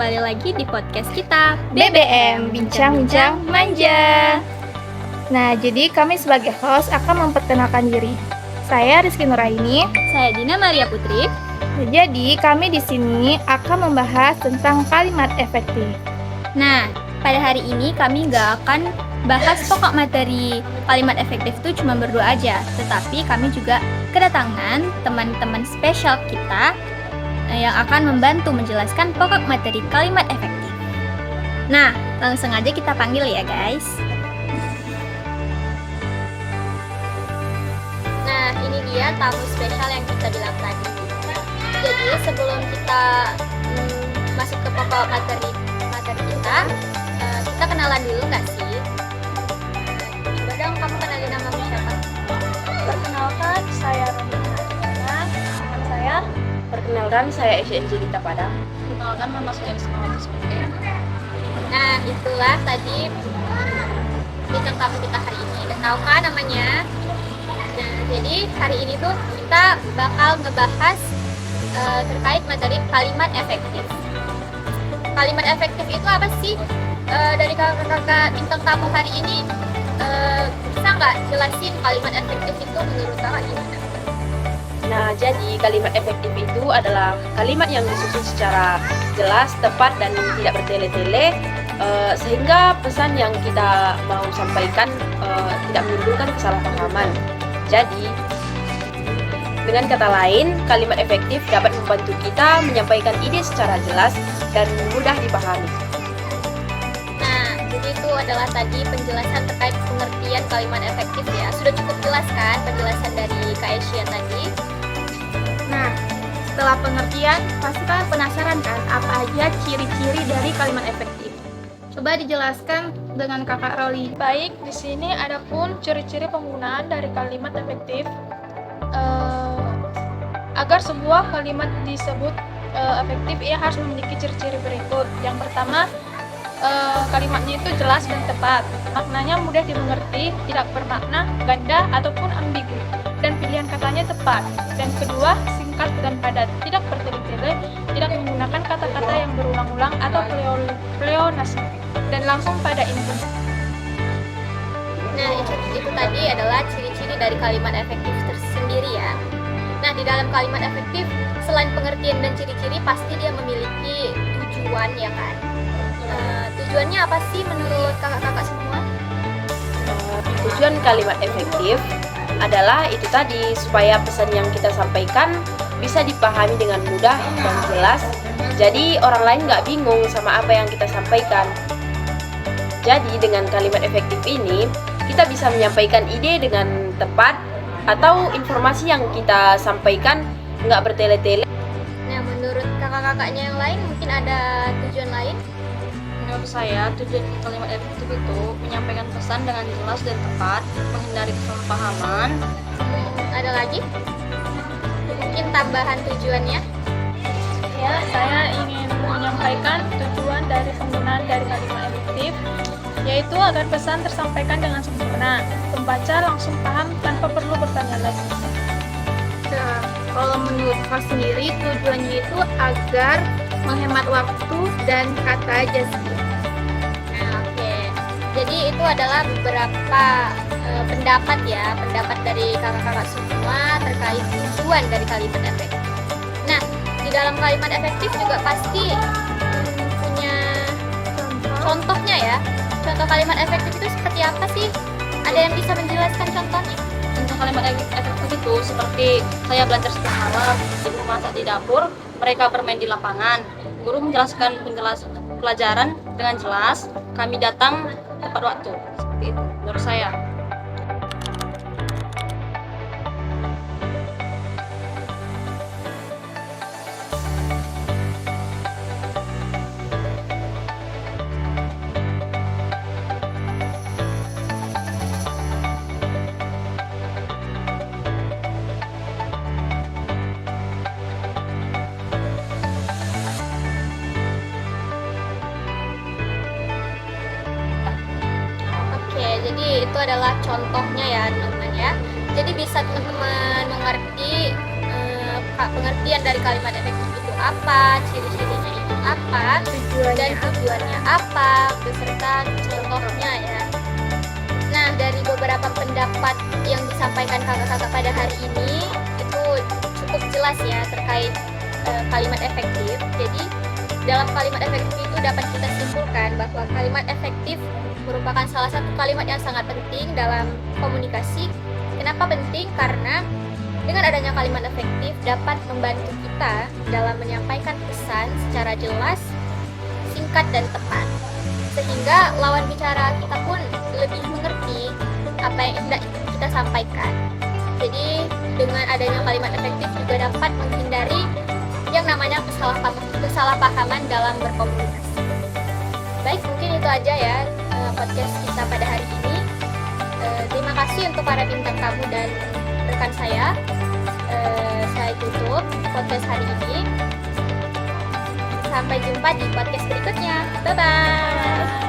kembali lagi di podcast kita BBM Bincang-Bincang Manja. Nah, jadi kami sebagai host akan memperkenalkan diri. Saya Rizky Nuraini. Saya Dina Maria Putri. Jadi kami di sini akan membahas tentang kalimat efektif. Nah, pada hari ini kami nggak akan bahas pokok materi kalimat efektif itu cuma berdua aja, tetapi kami juga kedatangan teman-teman spesial kita yang akan membantu menjelaskan pokok materi kalimat efektif. Nah, langsung aja kita panggil ya guys. Nah, ini dia tamu spesial yang kita bilang tadi. Jadi sebelum kita masuk ke pokok materi kita, kita kenalan dulu nggak sih? Coba dong kamu kenalin namamu siapa? Perkenalkan, saya Romina Adriana. Teman saya. Perkenalkan, saya SNJ Dita Padang. Perkenalkan, nama saya Ismail Ismail. Nah, itulah tadi bintang tamu kita hari ini. Udah tahu kan namanya? Nah, jadi hari ini tuh kita bakal ngebahas terkait materi kalimat efektif. Kalimat efektif itu apa sih? Dari kakak-kakak bintang tamu hari ini, bisa nggak jelasin kalimat efektif itu menurut kakak gimana? Nah, jadi kalimat efektif itu adalah kalimat yang disusun secara jelas, tepat, dan tidak bertele-tele, sehingga pesan yang kita mau sampaikan tidak menimbulkan kesalahpahaman. Jadi, dengan kata lain, kalimat efektif dapat membantu kita menyampaikan ide secara jelas dan mudah dipahami. Nah, jadi itu adalah tadi penjelasan terkait pengertian kalimat efektif ya. Sudah cukup jelas kan penjelasan dari Kak Asia tadi? Nah, setelah pengertian, pasti kalian penasaran kan apa aja ciri-ciri dari kalimat efektif? Coba dijelaskan dengan Kakak Roli. Baik, di sini ada pun ciri-ciri penggunaan dari kalimat efektif. Agar sebuah kalimat disebut efektif, ia harus memiliki ciri-ciri berikut. Yang pertama, kalimatnya itu jelas dan tepat. Maknanya mudah dimengerti, tidak bermakna ganda ataupun ambigu, dan pilihan katanya tepat. Dan kedua, singkat dan padat, tidak bertele-tele, tidak menggunakan kata-kata yang berulang-ulang atau pleonasme, dan langsung pada inti. Nah, itu tadi adalah ciri-ciri dari kalimat efektif tersendiri ya. Nah, di dalam kalimat efektif, selain pengertian dan ciri-ciri, pasti dia memiliki tujuan ya kan? Tujuannya apa sih menurut kakak-kakak semua? Tujuan kalimat efektif adalah itu tadi, supaya pesan yang kita sampaikan bisa dipahami dengan mudah dan jelas. Jadi orang lain nggak bingung sama apa yang kita sampaikan. Jadi dengan kalimat efektif ini, kita bisa menyampaikan ide dengan tepat, atau informasi yang kita sampaikan nggak bertele-tele. Nah, menurut kakak-kakaknya yang lain mungkin ada tujuan lain? Menurut saya, tujuan kalimat efektif itu menyampaikan pesan dengan jelas dan tepat, menghindari kesalahpahaman. Ada lagi? Mungkin tambahan tujuannya? Ya, saya ingin menyampaikan tujuan dari penggunaan dari kalimat efektif, yaitu agar pesan tersampaikan dengan sempurna, pembaca langsung paham tanpa perlu bertanya lagi. Nah, kalau menurut Kak sendiri, tujuannya itu agar menghemat waktu dan kata aja sih. Nah, oke. Jadi itu adalah beberapa pendapat dari kakak-kakak semua terkait tujuan dari kalimat efektif. Nah, di dalam kalimat efektif juga pasti punya contohnya ya. Contoh kalimat efektif itu seperti apa sih? Ada yang bisa menjelaskan contohnya? Contoh kalimat efektif itu seperti saya belajar setiap malam, ibu masak di dapur, mereka bermain di lapangan, guru menjelaskan pelajaran dengan jelas, kami datang tepat waktu. Seperti itu menurut saya. Jadi itu adalah contohnya ya teman-teman ya. Jadi bisa teman-teman mengerti pengertian dari kalimat efektif itu apa, ciri-cirinya itu apa dan tujuannya apa beserta contohnya ya. Nah, dari beberapa pendapat yang disampaikan kakak-kakak pada hari ini itu cukup jelas ya terkait kalimat efektif. Jadi dalam kalimat efektif itu dapat kita simpulkan bahwa kalimat efektif merupakan salah satu kalimat yang sangat penting dalam komunikasi. Kenapa penting? Karena dengan adanya kalimat efektif dapat membantu kita dalam menyampaikan pesan secara jelas, singkat, dan tepat. Sehingga lawan bicara kita pun lebih mengerti apa yang hendak kita sampaikan. Jadi dengan adanya kalimat efektif juga dapat menghindari yang namanya kesalahpahaman dalam berkomunikasi. Baik, mungkin itu aja ya podcast kita pada hari ini. Terima kasih untuk para bintang tamu dan rekan saya. Saya tutup podcast hari ini. Sampai jumpa di podcast berikutnya. Bye-bye.